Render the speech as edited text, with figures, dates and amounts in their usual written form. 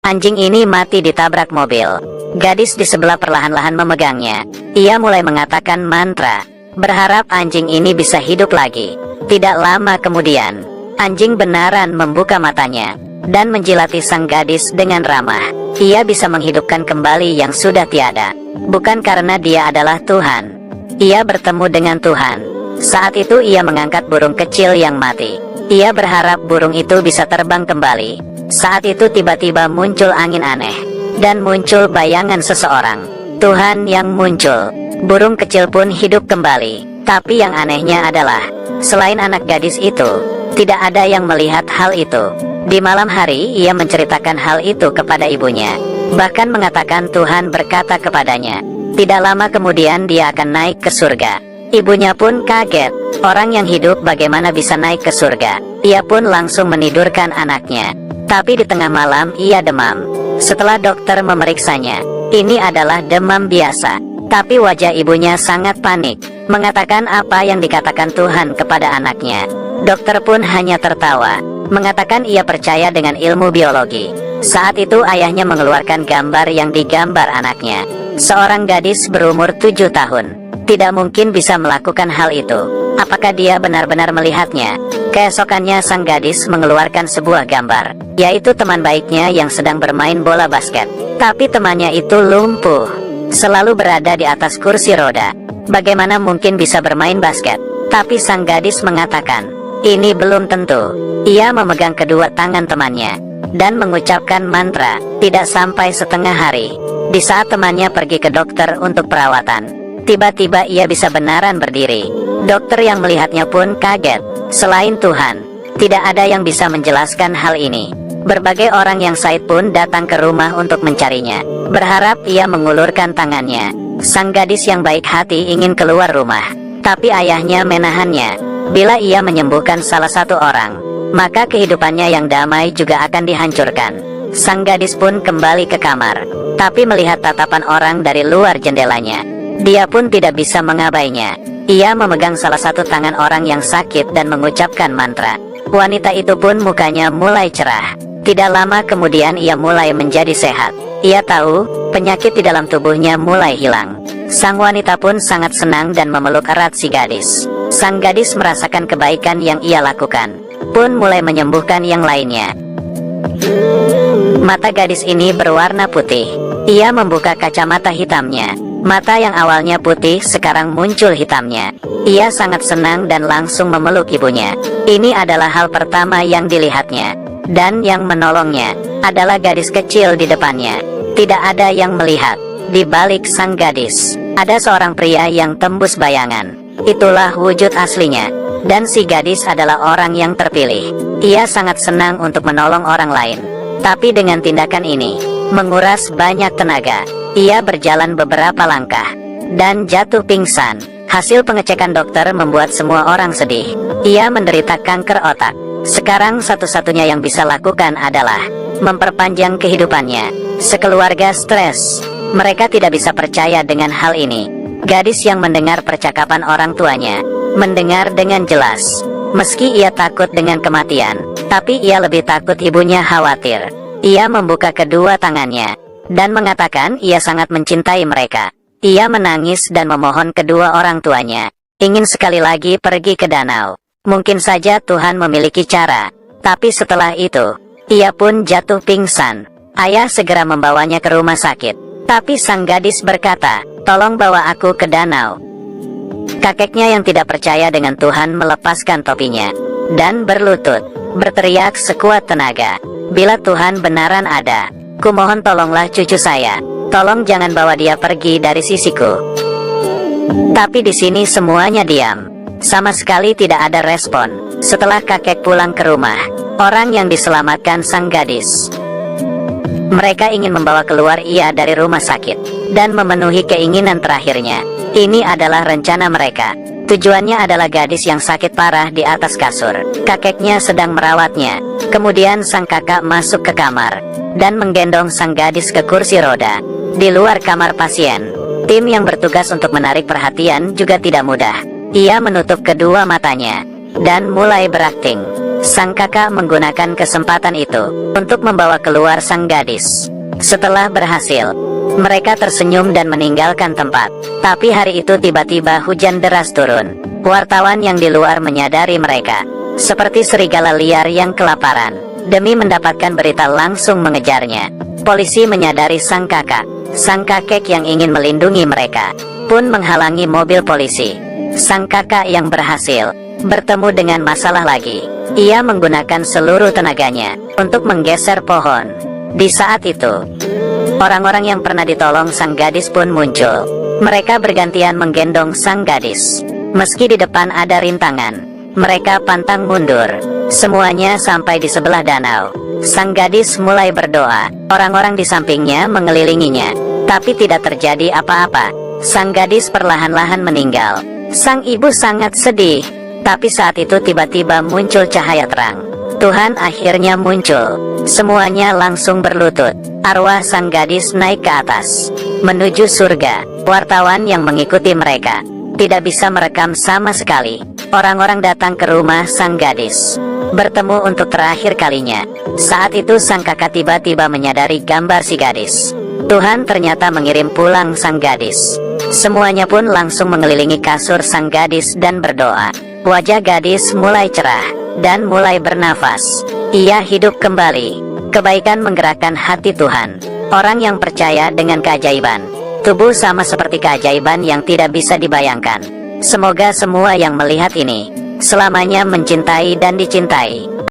Anjing ini mati ditabrak mobil. Gadis di sebelah perlahan-lahan memegangnya. Ia mulai mengatakan mantra, berharap anjing ini bisa hidup lagi. Tidak lama kemudian, anjing benaran membuka matanya dan menjilati sang gadis dengan ramah. Ia bisa menghidupkan kembali yang sudah tiada. Bukan karena dia adalah Tuhan. Ia bertemu dengan Tuhan. Saat itu ia mengangkat burung kecil yang mati. Ia berharap burung itu bisa terbang kembali. Saat itu tiba-tiba muncul angin aneh, dan muncul bayangan seseorang. Tuhan yang muncul. Burung kecil pun hidup kembali. Tapi yang anehnya adalah, selain anak gadis itu, tidak ada yang melihat hal itu. Di malam hari ia menceritakan hal itu kepada ibunya. Bahkan mengatakan Tuhan berkata kepadanya, tidak lama kemudian dia akan naik ke surga. Ibunya pun kaget. Orang yang hidup bagaimana bisa naik ke surga? Ia pun langsung menidurkan anaknya. Tapi di tengah malam ia demam. Setelah dokter memeriksanya, ini adalah demam biasa. Tapi wajah ibunya sangat panik, mengatakan apa yang dikatakan Tuhan kepada anaknya. Dokter pun hanya tertawa, mengatakan ia percaya dengan ilmu biologi. Saat itu ayahnya mengeluarkan gambar yang digambar anaknya. Seorang gadis berumur 7 tahun. Tidak mungkin bisa melakukan hal itu. Apakah dia benar-benar melihatnya? Keesokannya sang gadis mengeluarkan sebuah gambar, yaitu teman baiknya yang sedang bermain bola basket. Tapi temannya itu lumpuh, selalu berada di atas kursi roda. Bagaimana mungkin bisa bermain basket? Tapi sang gadis mengatakan, ini belum tentu. Ia memegang kedua tangan temannya dan mengucapkan mantra. Tidak sampai setengah hari, di saat temannya pergi ke dokter untuk perawatan, tiba-tiba ia bisa benaran berdiri. Dokter yang melihatnya pun kaget. Selain Tuhan, tidak ada yang bisa menjelaskan hal ini. Berbagai orang yang Said pun datang ke rumah untuk mencarinya, berharap ia mengulurkan tangannya. Sang gadis yang baik hati ingin keluar rumah, tapi ayahnya menahannya. Bila ia menyembuhkan salah satu orang, maka kehidupannya yang damai juga akan dihancurkan. Sang gadis pun kembali ke kamar, tapi melihat tatapan orang dari luar jendelanya. Dia pun tidak bisa mengabainya. Ia memegang salah satu tangan orang yang sakit dan mengucapkan mantra. Wanita itu pun mukanya mulai cerah. Tidak lama kemudian ia mulai menjadi sehat. Ia tahu, penyakit di dalam tubuhnya mulai hilang. Sang wanita pun sangat senang dan memeluk erat si gadis. Sang gadis merasakan kebaikan yang ia lakukan, pun mulai menyembuhkan yang lainnya. Mata gadis ini berwarna putih. Ia membuka kacamata hitamnya. Mata yang awalnya putih sekarang muncul hitamnya. Ia sangat senang dan langsung memeluk ibunya. Ini adalah hal pertama yang dilihatnya. Dan yang menolongnya adalah gadis kecil di depannya. Tidak ada yang melihat. Di balik sang gadis, ada seorang pria yang tembus bayangan. Itulah wujud aslinya. Dan si gadis adalah orang yang terpilih. Ia sangat senang untuk menolong orang lain. Tapi dengan tindakan ini, menguras banyak tenaga. Ia berjalan beberapa langkah dan jatuh pingsan. Hasil pengecekan dokter membuat semua orang sedih. Ia menderita kanker otak. Sekarang satu-satunya yang bisa lakukan adalah memperpanjang kehidupannya. Sekeluarga stres. Mereka tidak bisa percaya dengan hal ini. Gadis yang mendengar percakapan orang tuanya, mendengar dengan jelas. Meski ia takut dengan kematian, tapi ia lebih takut ibunya khawatir. Ia membuka kedua tangannya dan mengatakan ia sangat mencintai mereka. Ia menangis dan memohon kedua orang tuanya, ingin sekali lagi pergi ke danau. Mungkin saja Tuhan memiliki cara. Tapi setelah itu, ia pun jatuh pingsan. Ayah segera membawanya ke rumah sakit. Tapi sang gadis berkata, tolong bawa aku ke danau. Kakeknya yang tidak percaya dengan Tuhan melepaskan topinya dan berlutut, berteriak sekuat tenaga, bila Tuhan benaran ada, kumohon tolonglah cucu saya. Tolong jangan bawa dia pergi dari sisiku. Tapi di sini semuanya diam. Sama sekali tidak ada respon. Setelah kakek pulang ke rumah, orang yang diselamatkan sang gadis, mereka ingin membawa keluar ia dari rumah sakit dan memenuhi keinginan terakhirnya. Ini adalah rencana mereka. Tujuannya adalah gadis yang sakit parah di atas kasur. Kakeknya sedang merawatnya. Kemudian sang kakak masuk ke kamar dan menggendong sang gadis ke kursi roda. Di luar kamar pasien, tim yang bertugas untuk menarik perhatian juga tidak mudah. Ia menutup kedua matanya dan mulai berakting. Sang kakak menggunakan kesempatan itu untuk membawa keluar sang gadis. Setelah berhasil, mereka tersenyum dan meninggalkan tempat. Tapi hari itu tiba-tiba hujan deras turun. Wartawan yang di luar menyadari mereka, seperti serigala liar yang kelaparan. Demi mendapatkan berita langsung mengejarnya. Polisi menyadari sang kakak. Sang kakek yang ingin melindungi mereka pun menghalangi mobil polisi. Sang kakak yang berhasil bertemu dengan masalah lagi. Ia menggunakan seluruh tenaganya untuk menggeser pohon. Di saat itu, orang-orang yang pernah ditolong sang gadis pun muncul. Mereka bergantian menggendong sang gadis. Meski di depan ada rintangan, mereka pantang mundur. Semuanya sampai di sebelah danau. Sang gadis mulai berdoa. Orang-orang di sampingnya mengelilinginya, tapi tidak terjadi apa-apa. Sang gadis perlahan-lahan meninggal. Sang ibu sangat sedih. Tapi saat itu tiba-tiba muncul cahaya terang. Tuhan akhirnya muncul. Semuanya langsung berlutut. Arwah sang gadis naik ke atas, menuju surga. Wartawan yang mengikuti mereka tidak bisa merekam sama sekali. Orang-orang datang ke rumah sang gadis, bertemu untuk terakhir kalinya. Saat itu sang kakak tiba-tiba menyadari gambar si gadis. Tuhan ternyata mengirim pulang sang gadis. Semuanya pun langsung mengelilingi kasur sang gadis dan berdoa. Wajah gadis mulai cerah dan mulai bernafas. Ia hidup kembali. Kebaikan menggerakkan hati Tuhan. Orang yang percaya dengan keajaiban, tubuh sama seperti keajaiban yang tidak bisa dibayangkan. Semoga semua yang melihat ini selamanya mencintai dan dicintai.